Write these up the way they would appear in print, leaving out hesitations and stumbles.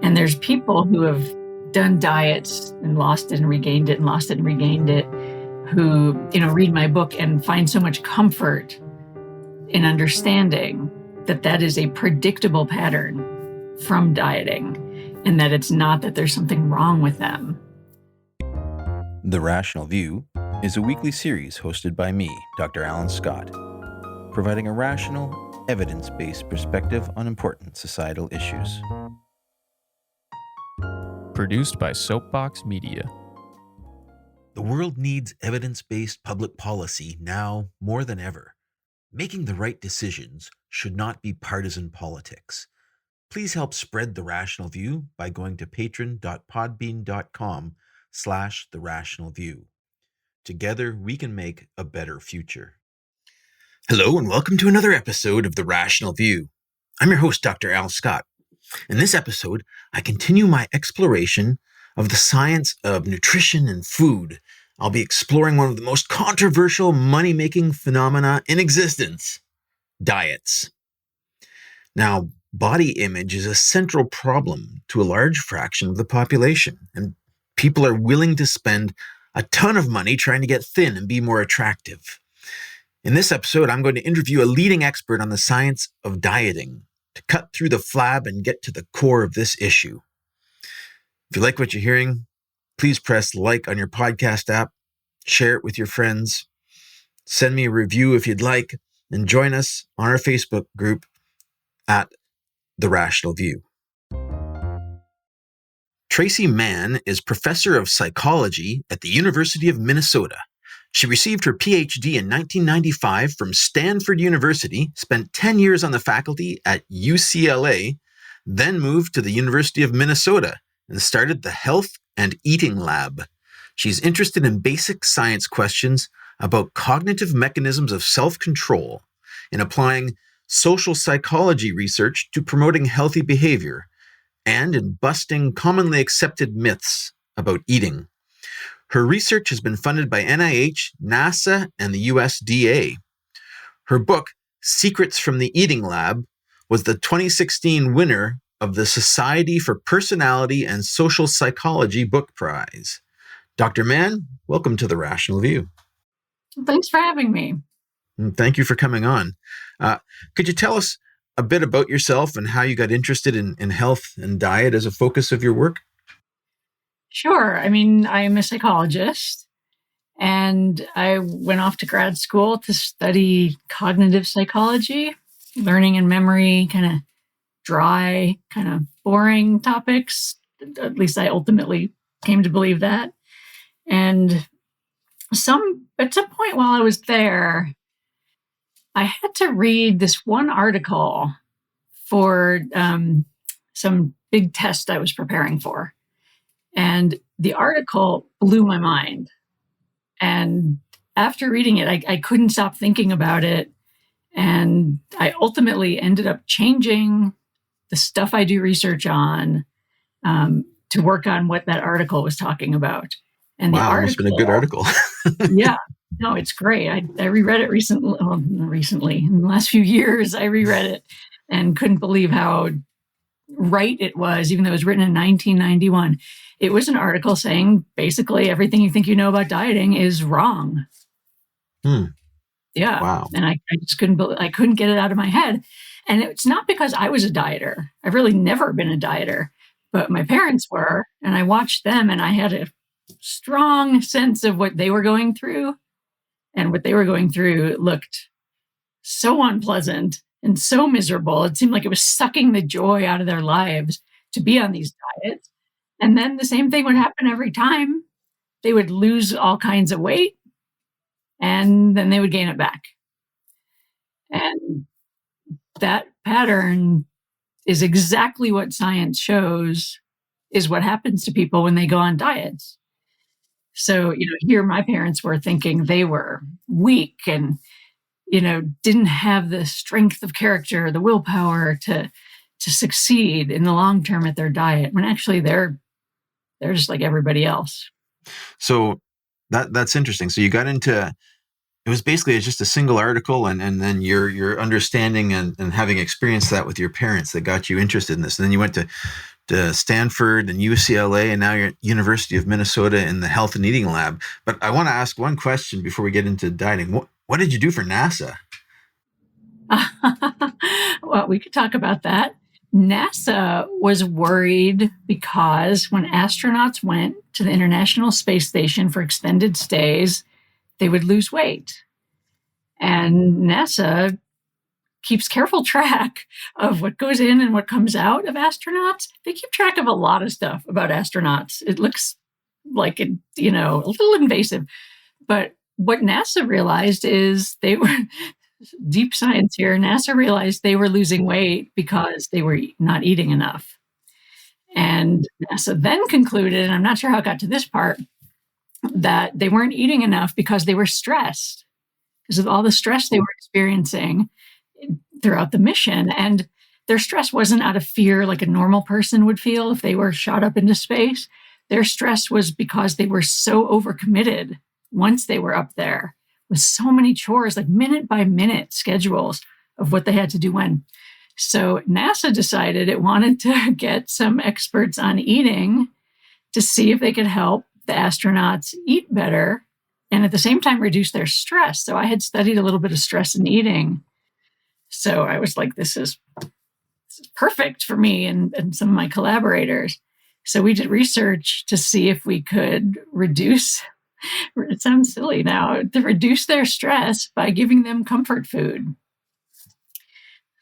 And there's people who have done diets and lost it and regained it and lost it and regained it, who, read my book and find so much comfort in understanding that that is a predictable pattern from dieting, and that it's not that there's something wrong with them. The Rational View is a weekly series hosted by me, Dr. Alan Scott, providing a rational, evidence-based perspective on important societal issues. Produced by Soapbox Media. The world needs evidence-based public policy now more than ever. Making the right decisions should not be partisan politics. Please help spread The Rational View by going to patron.podbean.com/The Rational View. Together, we can make a better future. Hello, and welcome to another episode of The Rational View. I'm your host, Dr. Al Scott. In this episode, I continue my exploration of the science of nutrition and food. I'll be exploring one of the most controversial money-making phenomena in existence: diets. Now, body image is a central problem to a large fraction of the population, and people are willing to spend a ton of money trying to get thin and be more attractive. In this episode, I'm going to interview a leading expert on the science of dieting to cut through the flab and get to the core of this issue. If you like what you're hearing, please press like on your podcast app, share it with your friends, send me a review if you'd like, and join us on our Facebook group at The Rational View. Traci Mann is professor of psychology at the University of Minnesota. She received her PhD in 1995 from Stanford University, spent 10 years on the faculty at UCLA, then moved to the University of Minnesota and started the Health and Eating Lab. She's interested in basic science questions about cognitive mechanisms of self-control and applying social psychology research to promoting healthy behavior, and in busting commonly accepted myths about eating. Her research has been funded by NIH, NASA, and the USDA. Her book, Secrets from the Eating Lab, was the 2016 winner of the Society for Personality and Social Psychology Book Prize. Dr. Mann, welcome to The Rational View. Thanks for having me. And thank you for coming on. Could you tell us a bit about yourself and how you got interested in health and diet as a focus of your work? Sure. I'm a psychologist, and I went off to grad school to study cognitive psychology, learning and memory, kind of dry, kind of boring topics. At least I ultimately came to believe that. And at some point while I was there, I had to read this one article for some big test I was preparing for. And the article blew my mind. And after reading it, I couldn't stop thinking about it. And I ultimately ended up changing the stuff I do research on to work on what that article was talking about. And the article, must have been a good article. Yeah. No, it's great. I reread it recently. Well, not recently. In the last few years, I reread it and couldn't believe how right it was, even though it was written in 1991. It was an article saying basically everything you think you know about dieting is wrong. Yeah. Wow. And I just couldn't get it out of my head. And it's not because I was a dieter. I've really never been a dieter, but my parents were, and I watched them, and I had a strong sense of what they were going through. And what they were going through looked so unpleasant and so miserable. It seemed like it was sucking the joy out of their lives to be on these diets. And then the same thing would happen every time. They would lose all kinds of weight, and then they would gain it back. And that pattern is exactly what science shows is what happens to people when they go on diets. So, here my parents were thinking they were weak and, didn't have the strength of character, the willpower to succeed in the long term at their diet, when actually they're just like everybody else. So that's interesting. So you got into, it was basically just a single article, and then your understanding and having experienced that with your parents that got you interested in this. And then you went to Stanford and UCLA, and now you're at University of Minnesota in the health and eating lab. But I want to ask one question before we get into dieting. What did you do for NASA? Well, we could talk about that. NASA was worried because when astronauts went to the International Space Station for extended stays, they would lose weight. And NASA keeps careful track of what goes in and what comes out of astronauts. They keep track of a lot of stuff about astronauts. It looks like a little invasive. But what NASA realized is they were deep science here. NASA realized they were losing weight because they were not eating enough. And NASA then concluded, and I'm not sure how it got to this part, that they weren't eating enough because they were stressed, because of all the stress they were experiencing throughout the mission. And their stress wasn't out of fear like a normal person would feel if they were shot up into space. Their stress was because they were so overcommitted once they were up there with so many chores, like minute by minute schedules of what they had to do when. So NASA decided it wanted to get some experts on eating to see if they could help the astronauts eat better and at the same time reduce their stress. So I had studied a little bit of stress and eating. So I was like, this is perfect for me and some of my collaborators. So we did research to see if we could reduce, it sounds silly now, to reduce their stress by giving them comfort food.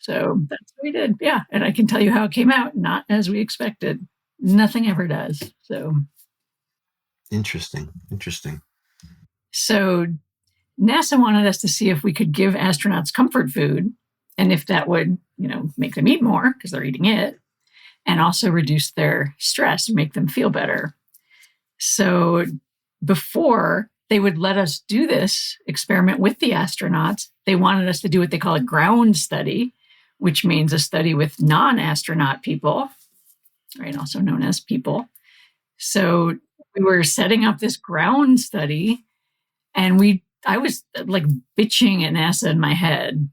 So that's what we did. Yeah. And I can tell you how it came out, not as we expected. Nothing ever does. So Interesting. So NASA wanted us to see if we could give astronauts comfort food and if that would, make them eat more because they're eating it and also reduce their stress and make them feel better. So before they would let us do this experiment with the astronauts, they wanted us to do what they call a ground study, which means a study with non-astronaut people, right? Also known as people. So we were setting up this ground study and I was like bitching at NASA in my head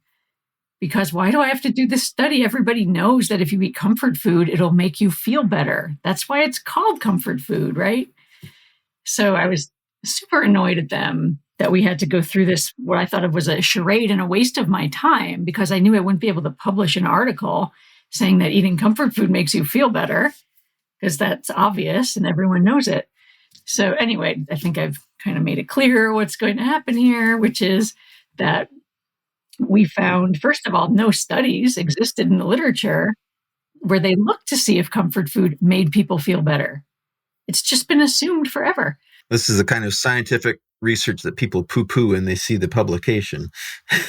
because why do I have to do this study? Everybody knows that if you eat comfort food, it'll make you feel better. That's why it's called comfort food, right? So I was super annoyed at them that we had to go through this, what I thought of was a charade and a waste of my time because I knew I wouldn't be able to publish an article saying that eating comfort food makes you feel better because that's obvious and everyone knows it. So anyway, I think I've kind of made it clear what's going to happen here, which is that we found, first of all, no studies existed in the literature where they looked to see if comfort food made people feel better. It's just been assumed forever. This is the kind of scientific research that people poo-poo when they see the publication.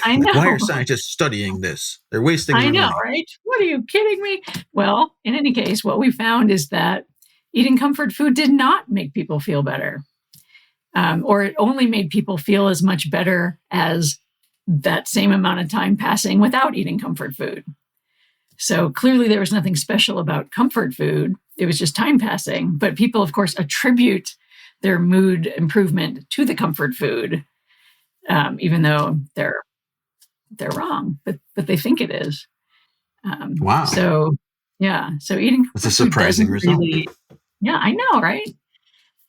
I know. Why are scientists studying this? They're wasting their money. I know, right? What are you kidding me? Well, in any case, what we found is that eating comfort food did not make people feel better. Or it only made people feel as much better as that same amount of time passing without eating comfort food. So clearly there was nothing special about comfort food. It was just time passing. But people, of course, attribute their mood improvement to the comfort food, even though they're wrong, but they think it is. Wow. So, yeah. So eating comfort That's a surprising food result. Yeah, I know, right?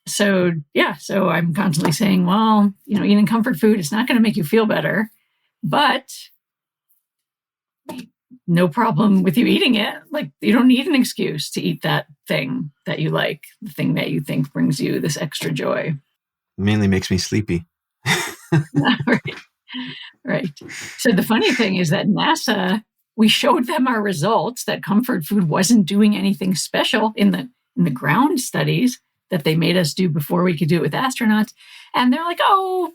So, yeah. So I'm constantly saying, well, eating comfort food, it's not going to make you feel better, but no problem with you eating it. Like, you don't need an excuse to eat that thing that you like, the thing that you think brings you this extra joy. Mainly makes me sleepy. Right. So the funny thing is that NASA, we showed them our results that comfort food wasn't doing anything special in the ground studies that they made us do before we could do it with astronauts. And they're like, oh,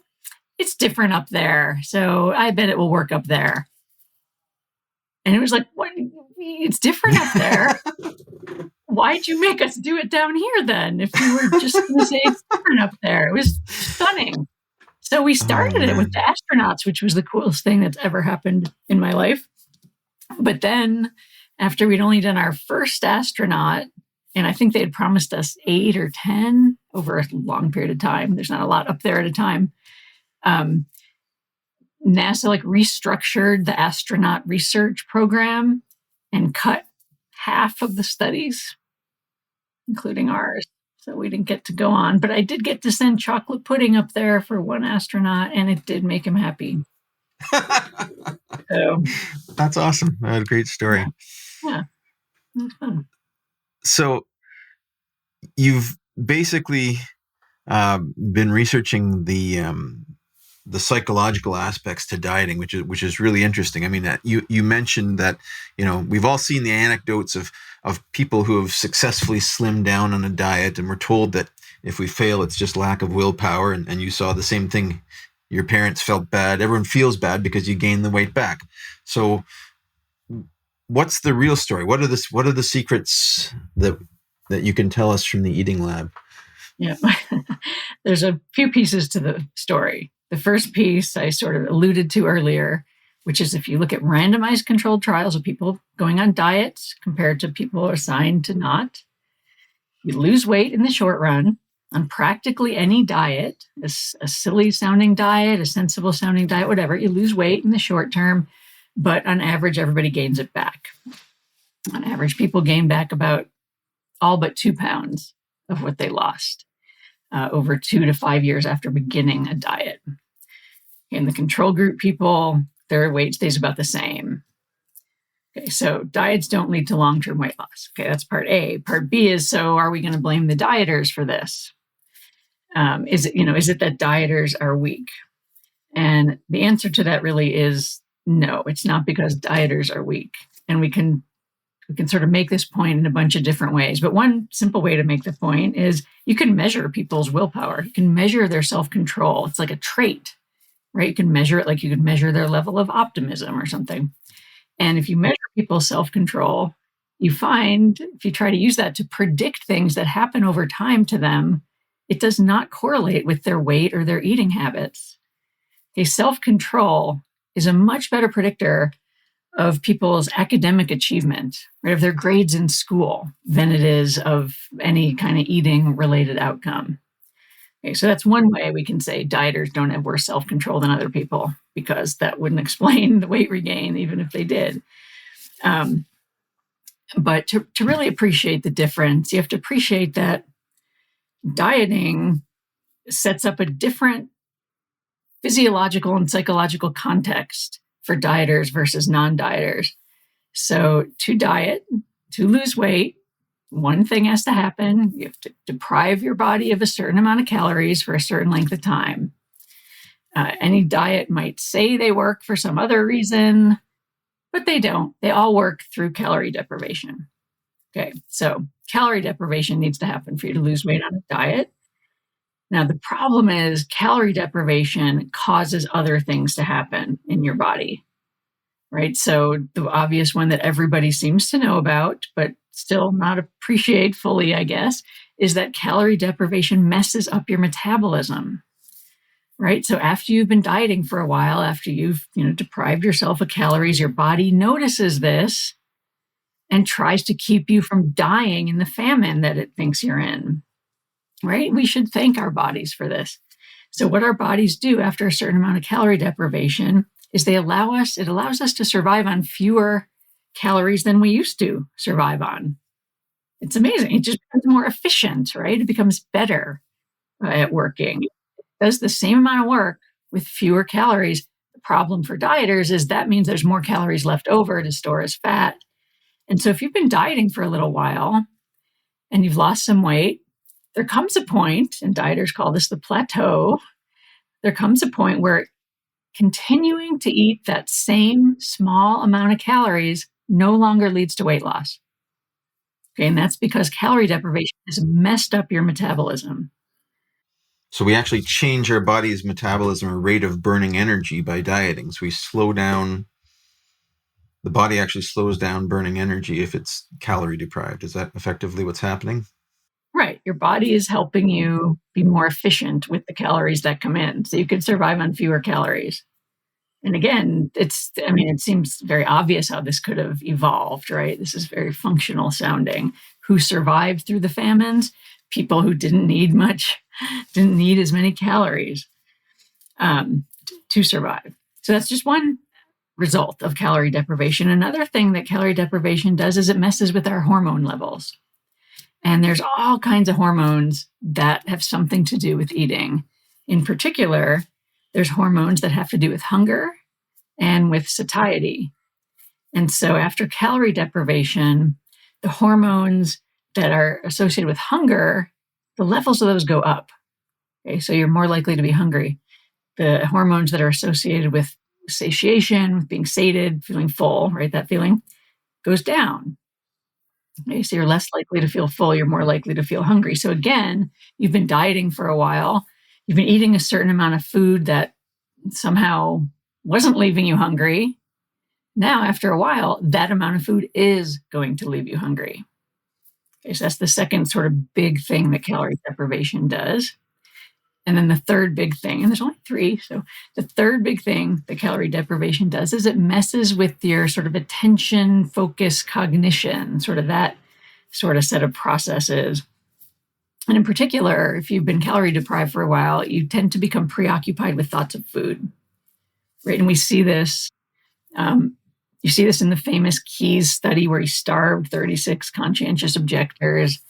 it's different up there. So I bet it will work up there. And it was like, what? It's different up there. Why'd you make us do it down here then? If you were just going to say it's different up there. It was stunning. So we started it with the astronauts, which was the coolest thing that's ever happened in my life. But then after we'd only done our first astronaut, and I think they had promised us 8 or 10 over a long period of time. There's not a lot up there at a time. NASA restructured the astronaut research program and cut half of the studies including ours. So we didn't get to go on, but I did get to send chocolate pudding up there for one astronaut, and it did make him happy. So That's awesome. A great story. yeah, it was fun. So you've basically been researching the psychological aspects to dieting, which is really interesting. I mean, that you mentioned that, we've all seen the anecdotes of people who have successfully slimmed down on a diet, and we're told that if we fail, it's just lack of willpower. And you saw the same thing. Your parents felt bad. Everyone feels bad because you gained the weight back. So what's the real story? What are the secrets that you can tell us from the eating lab? Yeah, there's a few pieces to the story. The first piece I sort of alluded to earlier, which is if you look at randomized controlled trials of people going on diets compared to people assigned to not, you lose weight in the short run on practically any diet, a silly sounding diet, a sensible sounding diet, whatever. You lose weight in the short term, but on average, everybody gains it back. On average, people gain back about all but 2 pounds of what they lost over 2 to 5 years after beginning a diet. In the control group people, their weight stays about the same. Okay, so diets don't lead to long-term weight loss. Okay, that's part A. Part B is, so are we going to blame the dieters for this? Is it that dieters are weak? And the answer to that really is no. It's not because dieters are weak. And we can sort of make this point in a bunch of different ways. But one simple way to make the point is you can measure people's willpower. You can measure their self-control. It's like a trait, right? You can measure it like you could measure their level of optimism or something. And if you measure people's self-control, you find if you try to use that to predict things that happen over time to them, it does not correlate with their weight or their eating habits. Okay, self-control is a much better predictor of people's academic achievement, right, of their grades in school, than it is of any kind of eating related outcome. Okay, so that's one way we can say dieters don't have worse self-control than other people, because that wouldn't explain the weight regain, even if they did. But to really appreciate the difference, you have to appreciate that dieting sets up a different physiological and psychological context for dieters versus non-dieters. So to diet, to lose weight, one thing has to happen. You have to deprive your body of a certain amount of calories for a certain length of time. Any diet might say they work for some other reason, but they don't. They all work through calorie deprivation. Okay, so calorie deprivation needs to happen for you to lose weight on a diet. Now, the problem is calorie deprivation causes other things to happen in your body, right? So the obvious one that everybody seems to know about, but still not appreciate fully, I guess, is that calorie deprivation messes up your metabolism, right? So after you've been dieting for a while, after you've deprived yourself of calories, your body notices this and tries to keep you from dying in the famine that it thinks you're in. Right? We should thank our bodies for this. So what our bodies do after a certain amount of calorie deprivation is it allows us to survive on fewer calories than we used to survive on. It's amazing. It just becomes more efficient, right? It becomes better at working. It does the same amount of work with fewer calories. The problem for dieters is that means there's more calories left over to store as fat. And so if you've been dieting for a little while and you've lost some weight, there comes a point, and dieters call this the plateau, there comes a point where continuing to eat that same small amount of calories no longer leads to weight loss. Okay, and that's because calorie deprivation has messed up your metabolism. So we actually change our body's metabolism or rate of burning energy by dieting. So we slow down, the body actually slows down burning energy if it's calorie deprived. Is that effectively what's happening? Right. Your body is helping you be more efficient with the calories that come in. So you could survive on fewer calories. And again, it seems very obvious how this could have evolved, right? This is very functional sounding. Who survived through the famines? People who didn't need as many calories to survive. So that's just one result of calorie deprivation. Another thing that calorie deprivation does is it messes with our hormone levels. And there's all kinds of hormones that have something to do with eating. In particular, there's hormones that have to do with hunger and with satiety. And so after calorie deprivation, the hormones that are associated with hunger, the levels of those go up. Okay, so you're more likely to be hungry. The hormones that are associated with satiation, with being sated, feeling full, right, that feeling goes down. Okay, so you're less likely to feel full, you're more likely to feel hungry. So again, you've been dieting for a while, you've been eating a certain amount of food that somehow wasn't leaving you hungry. Now, after a while, that amount of food is going to leave you hungry. Okay, so that's the second sort of big thing that calorie deprivation does. And then the third big thing, and there's only three, so the third big thing that calorie deprivation does is it messes with your sort of attention, focus, cognition, sort of that sort of set of processes. And in particular, if you've been calorie deprived for a while, you tend to become preoccupied with thoughts of food, right? And we see this, you see this in the famous Keyes study where he starved 36 conscientious objectors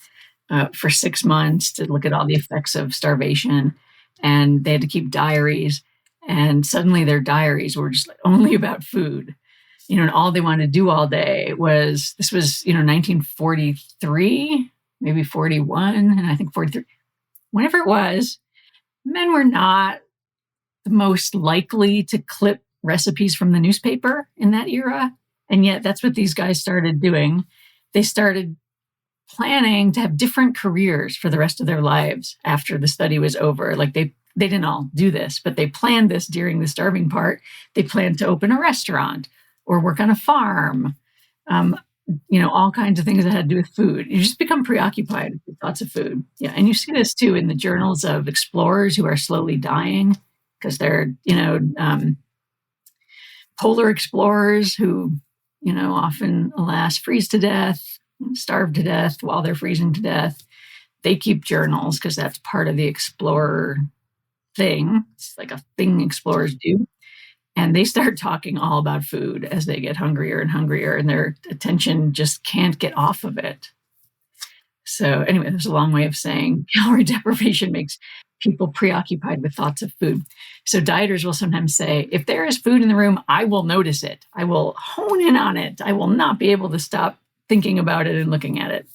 for 6 months to look at all the effects of starvation. And they had to keep diaries. And suddenly their diaries were just only about food. And all they wanted to do all day was, this was, 1943, maybe 41, and I think 43. Whenever it was, men were not the most likely to clip recipes from the newspaper in that era. And yet that's what these guys started doing. They started planning to have different careers for the rest of their lives after the study was over. Like they didn't all do this, but they planned this during the starving part. They planned to open a restaurant or work on a farm, all kinds of things that had to do with food. You just become preoccupied with lots of food. Yeah, and you see this too in the journals of explorers who are slowly dying because they're, polar explorers who, often, alas, freeze to death, starve to death while they're freezing to death. They keep journals because that's part of the explorer thing. It's like a thing explorers do. And they start talking all about food as they get hungrier and hungrier, and their attention just can't get off of it. So anyway, there's a long way of saying calorie deprivation makes people preoccupied with thoughts of food. So dieters will sometimes say, if there is food in the room, I will notice it. I will hone in on it. I will not be able to stop thinking about it and looking at it.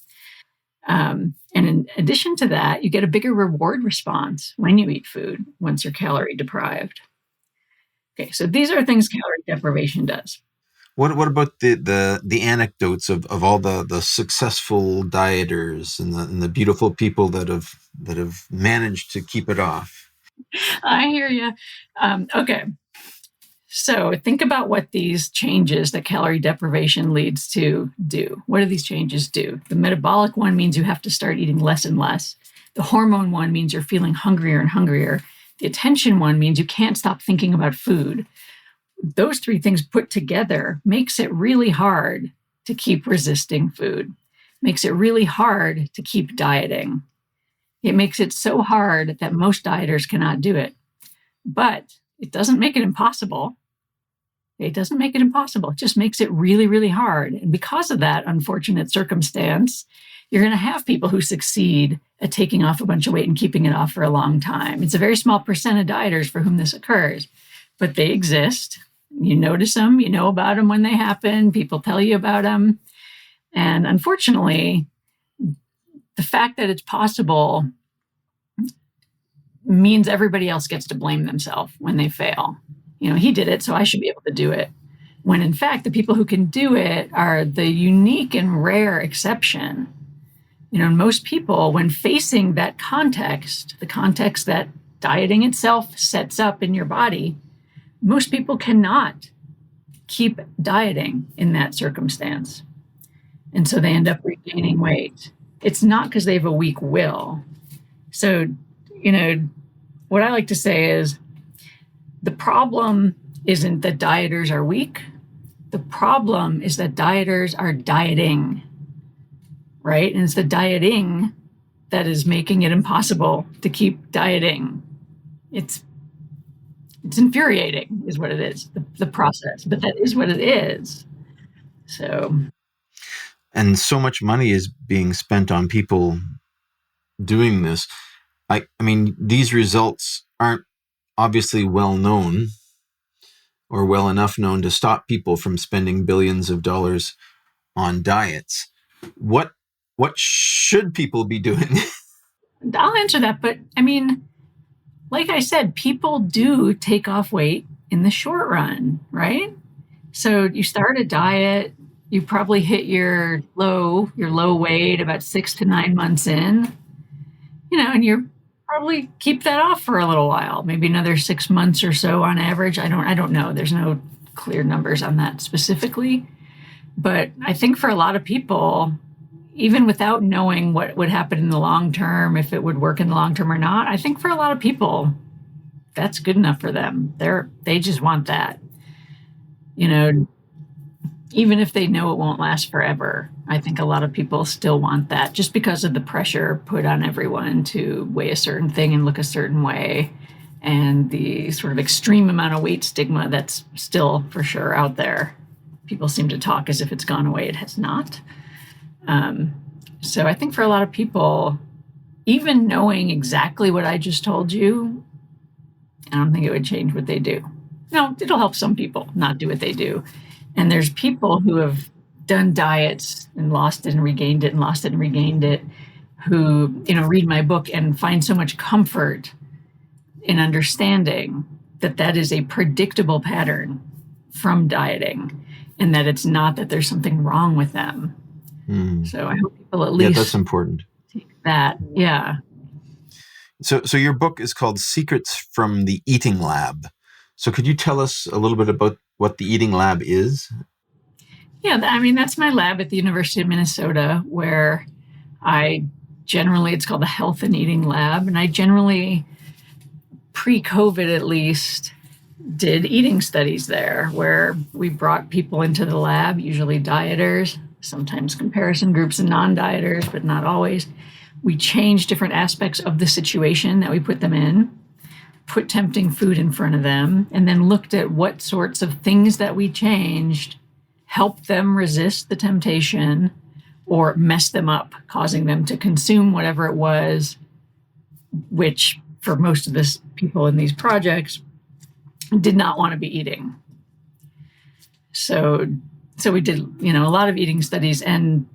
And in addition to that, you get a bigger reward response when you eat food once you're calorie deprived. Okay, so these are things calorie deprivation does. What about the anecdotes of all the successful dieters and the beautiful people that have managed to keep it off? I hear you. Okay. So think about what these changes that calorie deprivation leads to do. What do these changes do? The metabolic one means you have to start eating less and less. The hormone one means you're feeling hungrier and hungrier. The attention one means you can't stop thinking about food. Those three things put together makes it really hard to keep resisting food, makes it really hard to keep dieting. It makes it so hard that most dieters cannot do it. But it doesn't make it impossible. It doesn't make it impossible. It just makes it really, really hard. And because of that unfortunate circumstance, you're going to have people who succeed at taking off a bunch of weight and keeping it off for a long time. It's a very small percent of dieters for whom this occurs, but they exist. You notice them, you know about them when they happen, people tell you about them. And unfortunately, the fact that it's possible means everybody else gets to blame themselves when they fail. He did it, so I should be able to do it. When in fact, the people who can do it are the unique and rare exception. Most people, when facing that context, the context that dieting itself sets up in your body, most people cannot keep dieting in that circumstance. And so they end up regaining weight. It's not because they have a weak will. So, what I like to say is the problem isn't that dieters are weak. The problem is that dieters are dieting, right? And it's the dieting that is making it impossible to keep dieting. It's infuriating is what it is, the process, but that is what it is. So and so much money is being spent on people doing this. I mean, these results aren't obviously well known or well enough known to stop people from spending billions of dollars on diets. What should people be doing? I'll answer that, but I mean, like I said, people do take off weight in the short run, right? So you start a diet, you probably hit your low weight about 6 to 9 months in, and you're probably keep that off for a little while, maybe another 6 months or so on average. I don't know. There's no clear numbers on that specifically. But I think for a lot of people, even without knowing what would happen in the long term, if it would work in the long term or not, I think for a lot of people, that's good enough for them. They just want that. Even if they know it won't last forever, I think a lot of people still want that just because of the pressure put on everyone to weigh a certain thing and look a certain way, and the sort of extreme amount of weight stigma that's still for sure out there. People seem to talk as if it's gone away. It has not. So I think for a lot of people, even knowing exactly what I just told you, I don't think it would change what they do. No, it'll help some people not do what they do. And there's people who have done diets and lost it and regained it and lost it and regained it, who, read my book and find so much comfort in understanding that that is a predictable pattern from dieting, and that it's not that there's something wrong with them. So I hope people at least that's important. Take that. Yeah. So your book is called Secrets from the Eating Lab. So could you tell us a little bit about what the Eating Lab is? Yeah, that's my lab at the University of Minnesota, where it's called the Health and Eating Lab. And I generally, pre-COVID at least, did eating studies there, where we brought people into the lab, usually dieters, sometimes comparison groups and non-dieters, but not always. We changed different aspects of the situation that we put them in, put tempting food in front of them, and then looked at what sorts of things that we changed helped them resist the temptation or mess them up, causing them to consume whatever it was, which for most of the people in these projects did not want to be eating. So we did, a lot of eating studies. And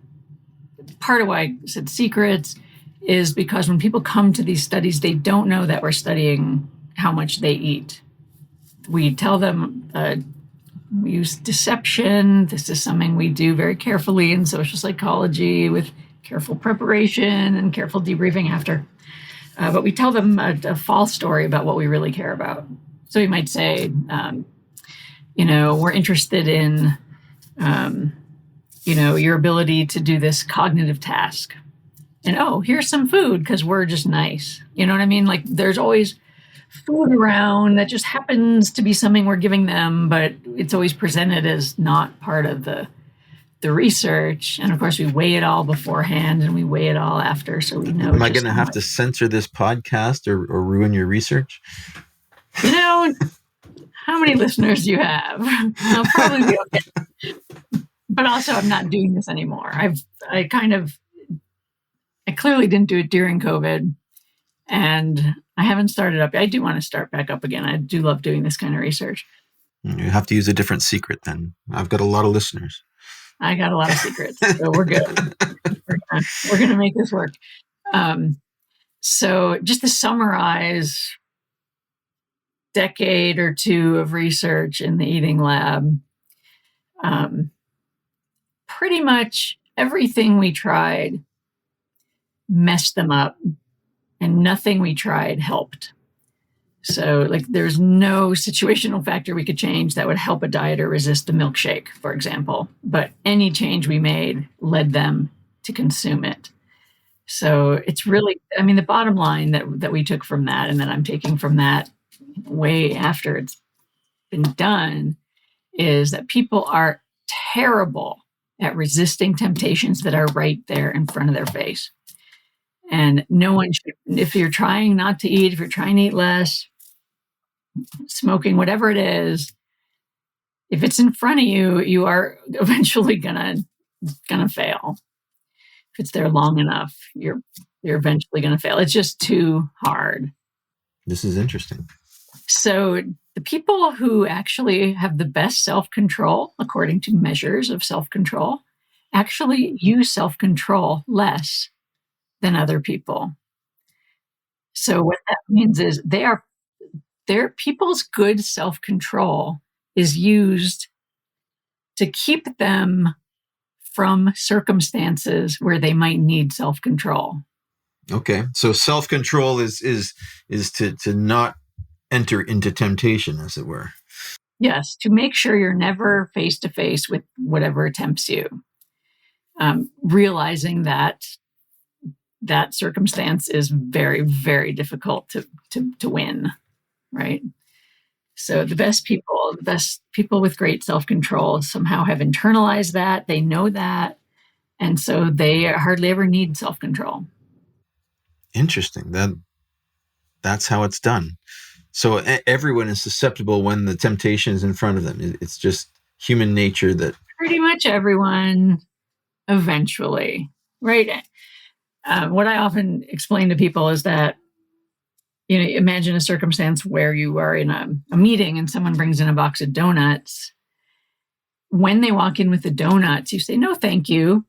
part of why I said secrets is because when people come to these studies, they don't know that we're studying how much they eat. We tell them, we use deception. This is something we do very carefully in social psychology, with careful preparation and careful debriefing after. But we tell them a false story about what we really care about. So we might say, we're interested in, your ability to do this cognitive task. And, here's some food because we're just nice. You know what I mean? Like, there's always food around that just happens to be something we're giving them, but it's always presented as not part of the research. And of course, we weigh it all beforehand and we weigh it all after, so we know. Am I going to have to censor this podcast or ruin your research? How many listeners do you have? I'll probably be okay. But also, I'm not doing this anymore. I clearly didn't do it during COVID, and I haven't started up. I do want to start back up again. I do love doing this kind of research. You have to use a different secret then. I've got a lot of listeners. I got a lot of secrets, so we're good. We're going to make this work. So just to summarize, decade or two of research in the eating lab, pretty much everything we tried messed them up, and nothing we tried helped. So there's no situational factor we could change that would help a dieter resist a milkshake, for example. But any change we made led them to consume it. So it's really, the bottom line that we took from that, and that I'm taking from that way after it's been done, is that people are terrible at resisting temptations that are right there in front of their face. And no one should, if you're trying not to eat, if you're trying to eat less, smoking, whatever it is, if it's in front of you, you are eventually going to going to fail. If it's there long enough, you're eventually going to fail. It's just too hard. This is interesting. So the people who actually have the best self-control, according to measures of self-control, actually use self-control less than other people. So what that means is their people's good self-control is used to keep them from circumstances where they might need self-control. Okay. So self-control is to not enter into temptation, as it were. Yes, to make sure you're never face to face with whatever tempts you. Realizing that circumstance is very, very difficult to win, right? So the best people with great self-control somehow have internalized that. They know that. And so they hardly ever need self-control. Interesting. That's how it's done. So everyone is susceptible when the temptation is in front of them. It's just human nature that... Pretty much everyone eventually, right? What I often explain to people is that, imagine a circumstance where you are in a meeting and someone brings in a box of donuts. When they walk in with the donuts, you say, "No, thank you."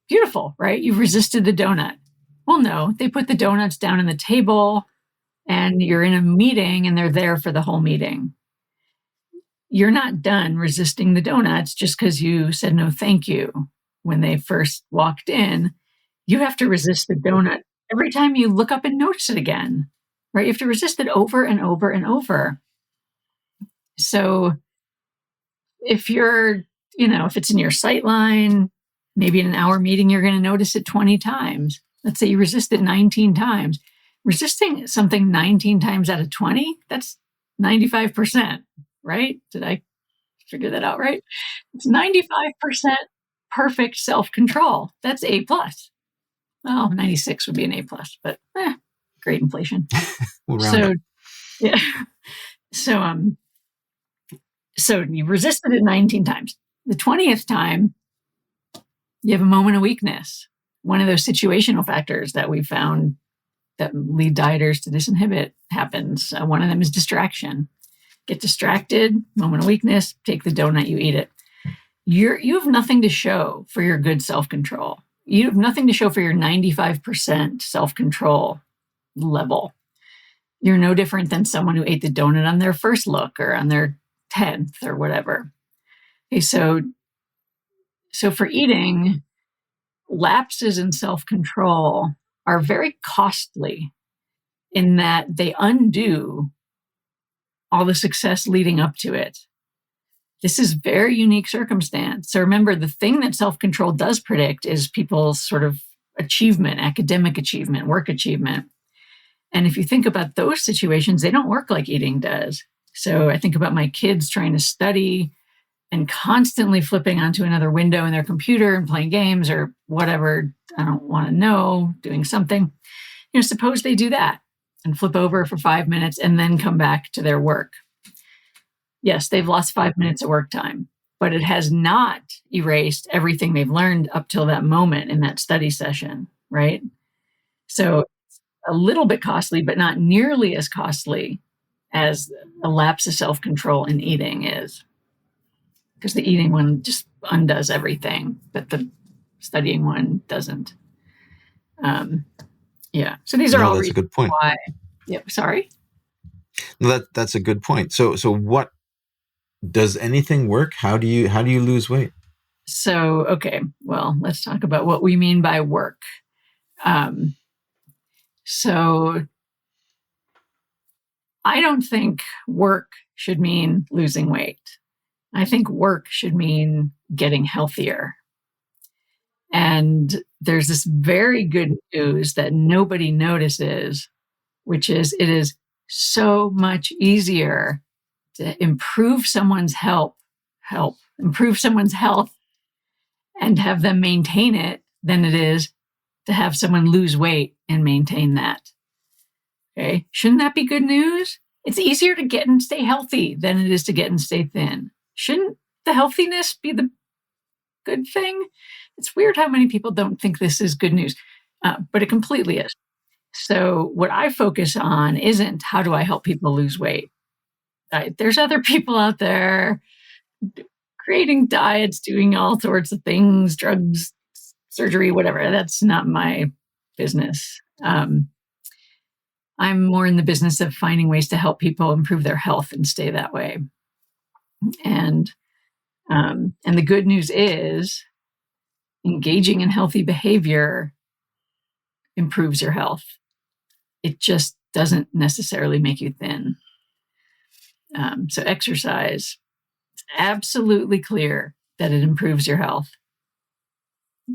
Beautiful, right? You've resisted the donut. Well, no, they put the donuts down on the table and you're in a meeting and they're there for the whole meeting. You're not done resisting the donuts just because you said no thank you when they first walked in. You have to resist the donut every time you look up and notice it again, right? You have to resist it over and over and over. So if if it's in your sight line, maybe in an hour meeting, you're going to notice it 20 times. Let's say you resist it 19 times. Resisting something 19 times out of 20, that's 95%, right? Did I figure that out right? It's 95% perfect self-control. That's A+. Well, 96 would be an A+, but great inflation. We'll round up. Yeah. So you resisted it 19 times. The 20th time, you have a moment of weakness. One of those situational factors that we found that lead dieters to disinhibit happens. One of them is distraction. Get distracted, moment of weakness, take the donut, you eat it. You have nothing to show for your good self-control. You have nothing to show for your 95% self-control level. You're no different than someone who ate the donut on their first look or on their 10th or whatever. Okay, so for eating, lapses in self-control are very costly in that they undo all the success leading up to it. This is very unique circumstance. So remember, the thing that self-control does predict is people's sort of achievement, academic achievement, work achievement. And if you think about those situations, they don't work like eating does. So I think about my kids trying to study and constantly flipping onto another window in their computer and playing games or whatever, I don't want to know, doing something. Suppose they do that and flip over for 5 minutes and then come back to their work. Yes, they've lost 5 minutes of work time, but it has not erased everything they've learned up till that moment in that study session, right? So it's a little bit costly, but not nearly as costly as a lapse of self-control in eating is. Because the eating one just undoes everything, but the studying one doesn't. Yeah. So these are all that's a good point. Why. Yep. Sorry. No, that's a good point. So what does anything work? How do you lose weight? So okay. Well, let's talk about what we mean by work. So I don't think work should mean losing weight. I think work should mean getting healthier. And there's this very good news that nobody notices, which is it is so much easier to improve someone's health and have them maintain it than it is to have someone lose weight and maintain that. Okay. Shouldn't that be good news? It's easier to get and stay healthy than it is to get and stay thin. Shouldn't the healthiness be the good thing. It's weird how many people don't think this is good news, but it completely is. So what I focus on isn't how do I help people lose weight. There's other people out there creating diets, doing all sorts of things, drugs, surgery, whatever. That's not my business. I'm more in the business of finding ways to help people improve their health and stay that way. And the good news is engaging in healthy behavior improves your health. It just doesn't necessarily make you thin. So exercise, it's absolutely clear that it improves your health.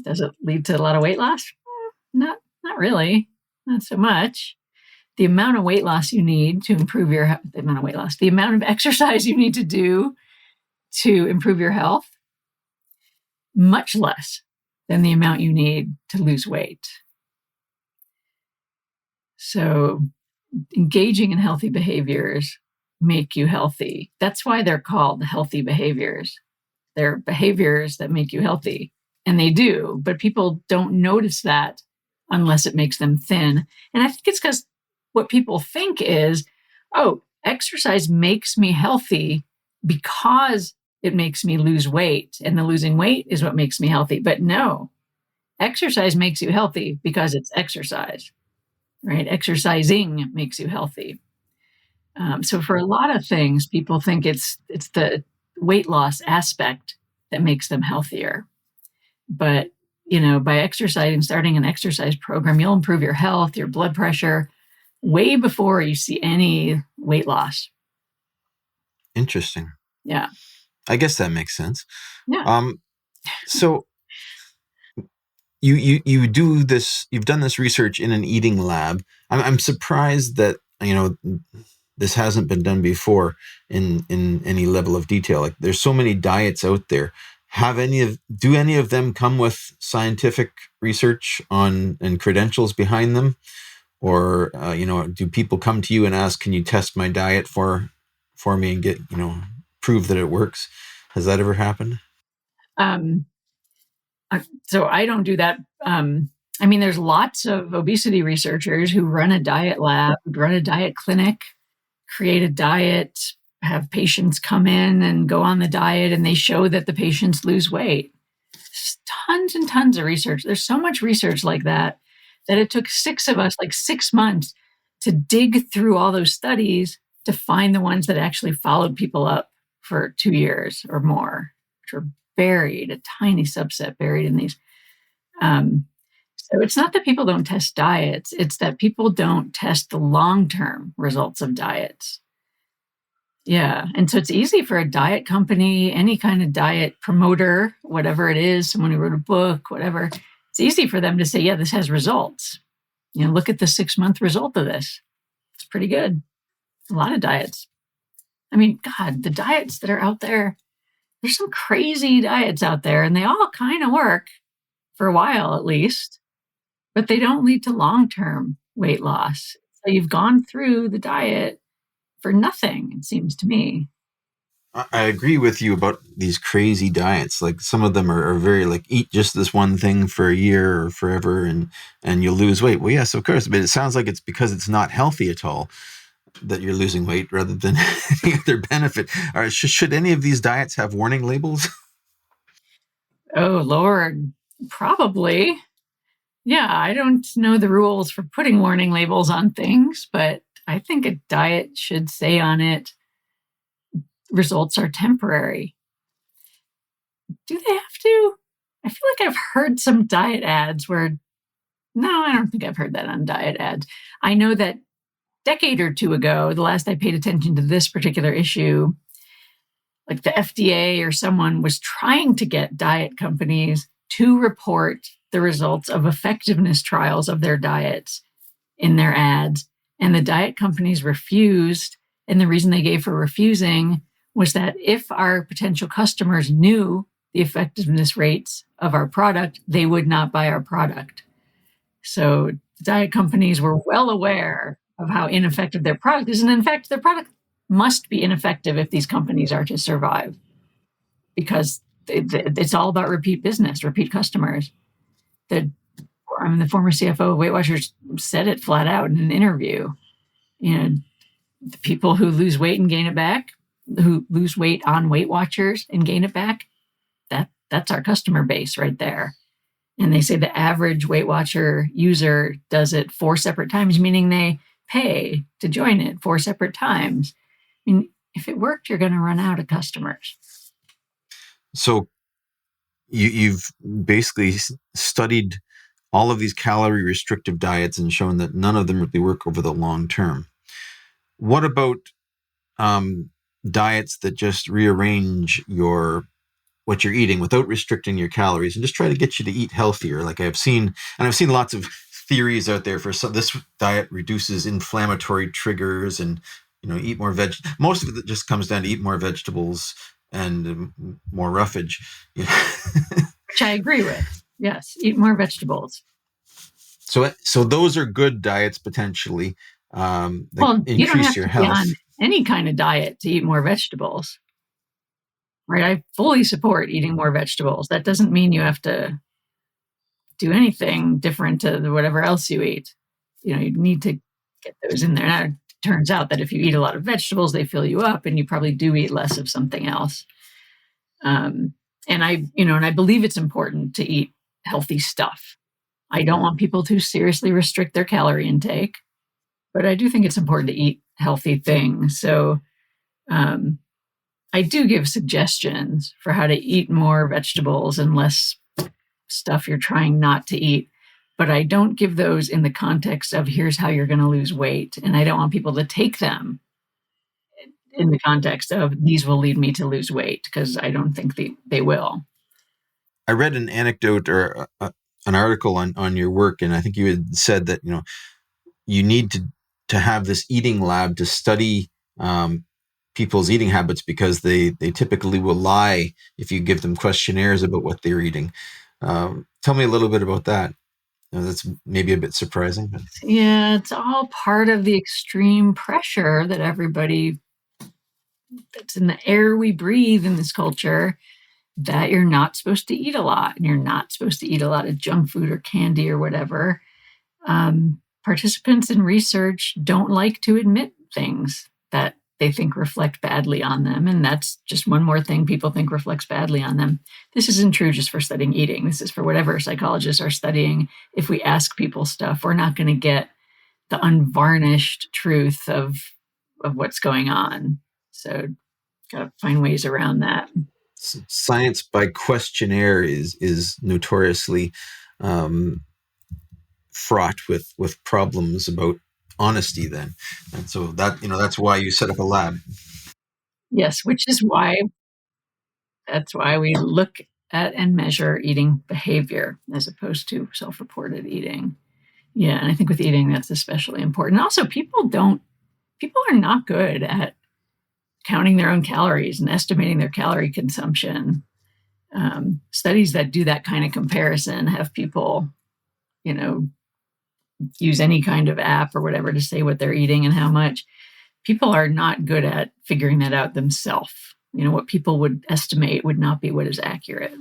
Does it lead to a lot of weight loss? Not really. Not so much. The amount of weight loss you need to improve your health, the amount of exercise you need to do to improve your health, much less than the amount you need to lose weight. So engaging in healthy behaviors make you healthy. That's why they're called healthy behaviors. They're behaviors that make you healthy. And they do, but people don't notice that unless it makes them thin. And I think it's because what people think is, oh, exercise makes me healthy because it makes me lose weight. And the losing weight is what makes me healthy. But no, exercise makes you healthy because it's exercise, right? Exercising makes you healthy. So for a lot of things, people think it's the weight loss aspect that makes them healthier. But, by exercising, starting an exercise program, you'll improve your health, your blood pressure, way before you see any weight loss. Interesting. Yeah. I guess that makes sense. Yeah. So you do this, you've done this research in an eating lab. I'm surprised that, this hasn't been done before in any level of detail. Like, there's so many diets out there. Do any of them come with scientific research on and credentials behind them? Or, do people come to you and ask, can you test my diet for me and get, prove that it works? Has that ever happened? So I don't do that. There's lots of obesity researchers who run a diet lab, run a diet clinic, create a diet, have patients come in and go on the diet, and they show that the patients lose weight. There's tons and tons of research. There's so much research like that it took 6 of us, like 6 months, to dig through all those studies to find the ones that actually followed people up for 2 years or more, which were buried, a tiny subset buried in these. So it's not that people don't test diets, it's that people don't test the long-term results of diets. Yeah. And so it's easy for a diet company, any kind of diet promoter, whatever it is, someone who wrote a book, whatever, it's easy for them to say, yeah, this has results. Look at the 6-month result of this. It's pretty good. A lot of diets. God, the diets that are out there, there's some crazy diets out there, and they all kind of work for a while at least, but they don't lead to long-term weight loss. So you've gone through the diet for nothing, it seems to me. I agree with you about these crazy diets. Like, some of them are very like, eat just this one thing for a year or forever and you'll lose weight. Well, yes, of course. But it sounds like it's because it's not healthy at all that you're losing weight rather than any other benefit. All right, should any of these diets have warning labels? Oh, Lord, probably. Yeah, I don't know the rules for putting warning labels on things, but I think a diet should say on it, results are temporary. Do they have to? I feel like I've heard some diet ads where, no, I don't think I've heard that on diet ads. I know that a decade or two ago, the last I paid attention to this particular issue, like the FDA or someone was trying to get diet companies to report the results of effectiveness trials of their diets in their ads. And the diet companies refused. And the reason they gave for refusing was that if our potential customers knew the effectiveness rates of our product, they would not buy our product. So the diet companies were well aware of how ineffective their product is. And in fact, their product must be ineffective if these companies are to survive, because it's all about repeat business, repeat customers. The former CFO of Weight Watchers said it flat out in an interview. The people who lose weight and gain it back, who lose weight on Weight Watchers and gain it back, that's our customer base right there. And they say the average Weight Watcher user does it 4 separate times, meaning they pay to join it 4 separate times. I mean, if it worked, you're going to run out of customers. So you've basically studied all of these calorie restrictive diets and shown that none of them really work over the long term. What about diets that just rearrange what you're eating without restricting your calories and just try to get you to eat healthier? Like I've seen lots of theories out there for this diet reduces inflammatory triggers and, eat more most of it just comes down to eat more vegetables and more roughage. Which I agree with. Yes, eat more vegetables. So those are good diets potentially. That increase you don't have your to health. be on any kind of diet to eat more vegetables. Right? I fully support eating more vegetables. That doesn't mean you have to do anything different to whatever else you eat. You need to get those in there. Now, it turns out that if you eat a lot of vegetables, they fill you up and you probably do eat less of something else. And I believe it's important to eat healthy stuff. I don't want people to seriously restrict their calorie intake, but I do think it's important to eat healthy things. So I do give suggestions for how to eat more vegetables and less stuff you're trying not to eat, but I don't give those in the context of here's how you're going to lose weight. And I don't want people to take them in the context of these will lead me to lose weight, because I don't think they will. I read an anecdote or an article on your work, and I think you had said that you need to have this eating lab to study people's eating habits, because they typically will lie if you give them questionnaires about what they're eating. Tell me a little bit about that. That's maybe a bit surprising. But... Yeah, it's all part of the extreme pressure that's in the air we breathe in this culture, that you're not supposed to eat a lot, and you're not supposed to eat a lot of junk food or candy or whatever. Participants in research don't like to admit things that they think reflect badly on them. And that's just one more thing people think reflects badly on them. This isn't true just for studying eating. This is for whatever psychologists are studying. If we ask people stuff, we're not going to get the unvarnished truth of what's going on. So got to find ways around that. Science by questionnaire is notoriously fraught with problems about honesty then. And so that's why you set up a lab. Yes, that's why we look at and measure eating behavior as opposed to self-reported eating. Yeah, and I think with eating, that's especially important. Also, people are not good at counting their own calories and estimating their calorie consumption. Studies that do that kind of comparison have people, use any kind of app or whatever to say what they're eating and how much. People are not good at figuring that out themselves. What people would estimate would not be what is accurate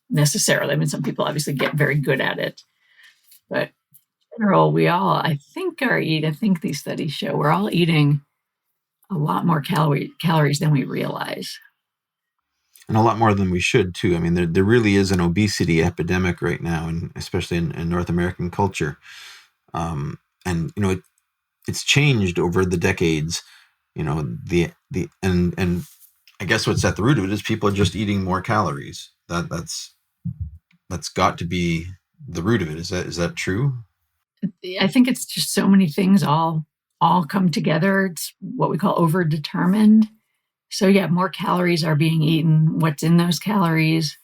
necessarily. I mean, some people obviously get very good at it, but in general, we all, I think these studies show we're all eating a lot more calories than we realize. And a lot more than we should too. I mean, there really is an obesity epidemic right now, and especially in North American culture. And it's changed over the decades. And I guess what's at the root of it is people are just eating more calories. That's got to be the root of it. Is that true? I think it's just so many things all come together. It's what we call overdetermined. So yeah, more calories are being eaten. What's in those calories?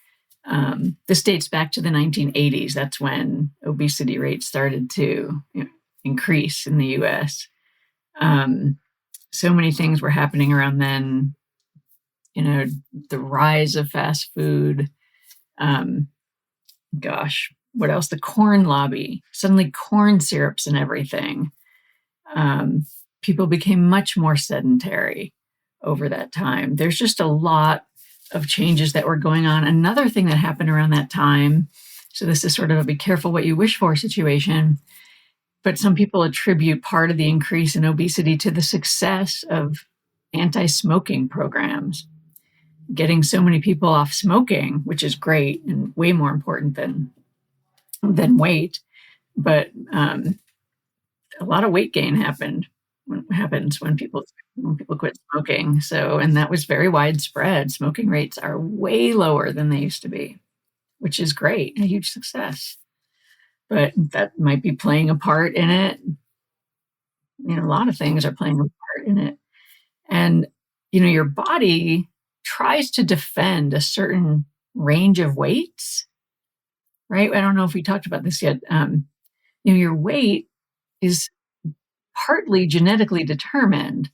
This dates back to the 1980s. That's when obesity rates started to increase in the U.S. So many things were happening around then. The rise of fast food. What else? The corn lobby. Suddenly corn syrups and everything. People became much more sedentary over that time. There's just a lot of changes that were going on. Another thing that happened around that time, so this is sort of a be careful what you wish for situation, but some people attribute part of the increase in obesity to the success of anti-smoking programs. Getting so many people off smoking, which is great and way more important than weight, but a lot of weight gain happens when people quit smoking. So, and that was very widespread. Smoking rates are way lower than they used to be, which is great, a huge success. But that might be playing a part in it. A lot of things are playing a part in it. And, your body tries to defend a certain range of weights, right? I don't know if we talked about this yet. Your weight is partly genetically determined.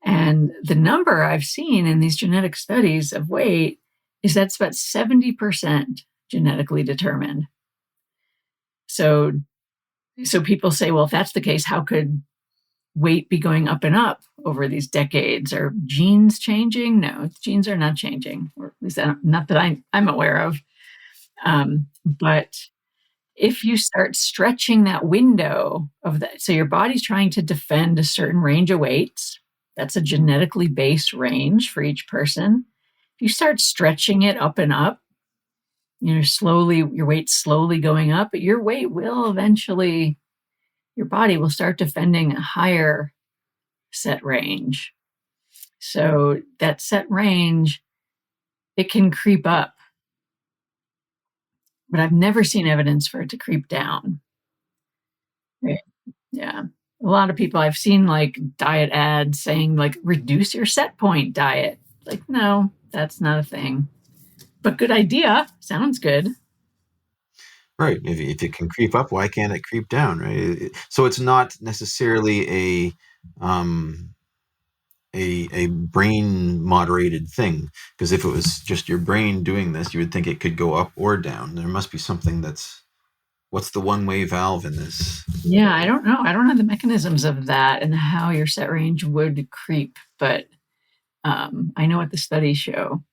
And the number I've seen in these genetic studies of weight is that's about 70% genetically determined. So people say, well, if that's the case, how could weight be going up and up over these decades? Are genes changing? No, genes are not changing, or at least not that I'm aware of. But if you start stretching that window of that, so your body's trying to defend a certain range of weights, that's a genetically based range for each person. If you start stretching it up and up, your weight's slowly going up, but your weight will eventually, your body will start defending a higher set range. So that set range, it can creep up, but I've never seen evidence for it to creep down. Right. Yeah. A lot of people I've seen like diet ads saying like reduce your set point diet. Like, no, that's not a thing. But good idea. Sounds good. Right. If it can creep up, why can't it creep down? Right. So it's not necessarily a brain moderated thing, because if it was just your brain doing this, you would think it could go up or down. There must be something what's the one-way valve in this? Yeah, I don't know. I don't know the mechanisms of that and how your set range would creep, but I know what the studies show,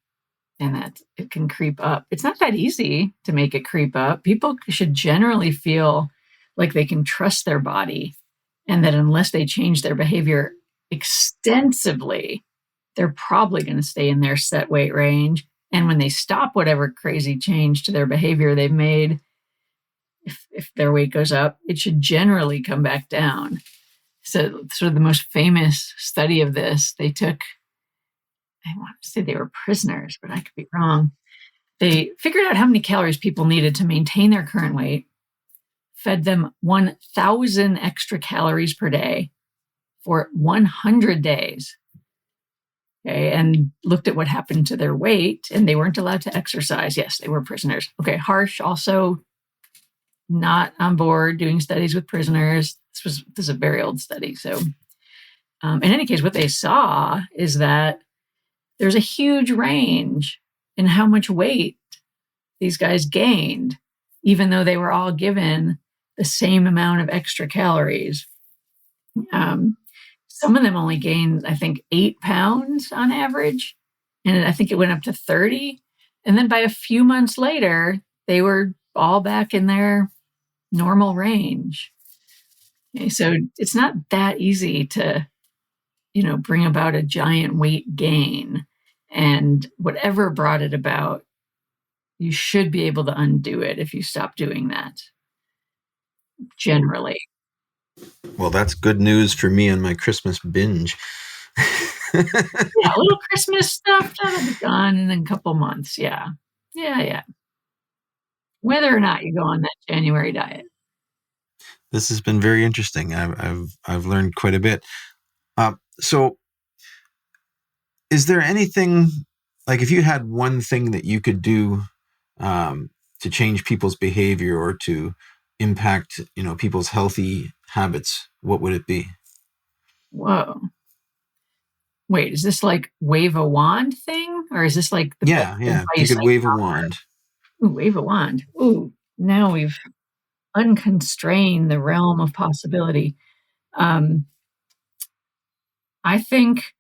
and that it can creep up. It's not that easy to make it creep up. People should generally feel like they can trust their body, and that unless they change their behavior extensively, they're probably going to stay in their set weight range. And when they stop whatever crazy change to their behavior they've made, if their weight goes up, it should generally come back down. So sort of the most famous study of this, they took, I want to say they were prisoners, but I could be wrong. They figured out how many calories people needed to maintain their current weight, fed them 1,000 extra calories per day for 100 days. Okay, and looked at what happened to their weight, and they weren't allowed to exercise. Yes, they were prisoners. Okay, harsh, also not on board doing studies with prisoners. This is a very old study. So in any case, what they saw is that there's a huge range in how much weight these guys gained, even though they were all given the same amount of extra calories. Some of them only gained, I think, 8 pounds on average. And I think it went up to 30. And then by a few months later, they were all back in their normal range. Okay, so it's not that easy to, bring about a giant weight gain. And whatever brought it about, you should be able to undo it if you stop doing that, generally. Well, that's good news for me on my Christmas binge. Yeah, a little Christmas stuff, that'll be gone in a couple months. Yeah. Whether or not you go on that January diet. This has been very interesting. I've learned quite a bit. So is there anything, like if you had one thing that you could do to change people's behavior or to impact, people's healthy habits, what would it be? Whoa. Wait, is this like wave a wand thing? Or is this like the Yeah. You could wave a wand. Ooh, wave a wand. Ooh, now we've unconstrained the realm of possibility. I think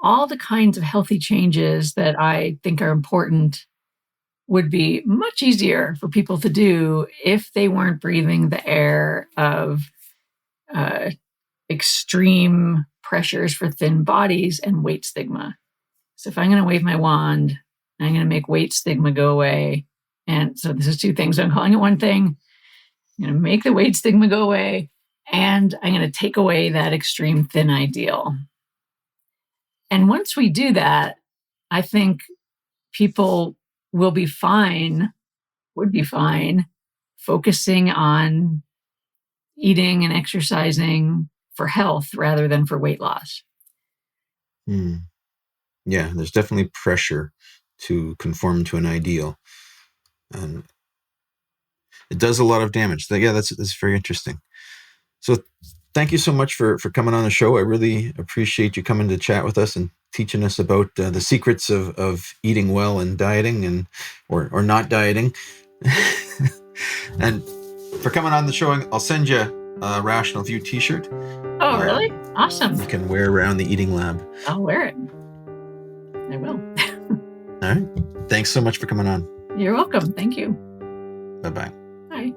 all the kinds of healthy changes that I think are important would be much easier for people to do if they weren't breathing the air of extreme pressures for thin bodies and weight stigma. So if I'm going to wave my wand, I'm going to make weight stigma go away. And so this is two things. I'm calling it one thing. I'm going to make the weight stigma go away, and I'm going to take away that extreme thin ideal. And once we do that, I think people would be fine focusing on eating and exercising for health rather than for weight loss. Yeah, there's definitely pressure to conform to an ideal. And it does a lot of damage. Yeah, that's very interesting. So thank you so much for coming on the show. I really appreciate you coming to chat with us and teaching us about the secrets of eating well and dieting or not dieting. And for coming on the show, I'll send you a Rational View t-shirt. Oh, really? Awesome. You can wear around the eating lab. I'll wear it. I will. All right. Thanks so much for coming on. You're welcome. Thank you. Bye-bye. Bye.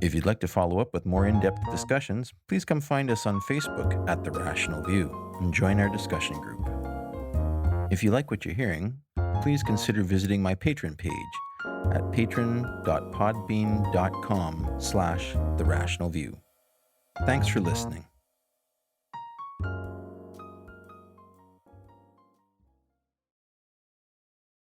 If you'd like to follow up with more in-depth discussions, please come find us on Facebook at The Rational View and join our discussion group. If you like what you're hearing, please consider visiting my Patreon page at patron.podbean.com/therationalview. Thanks for listening.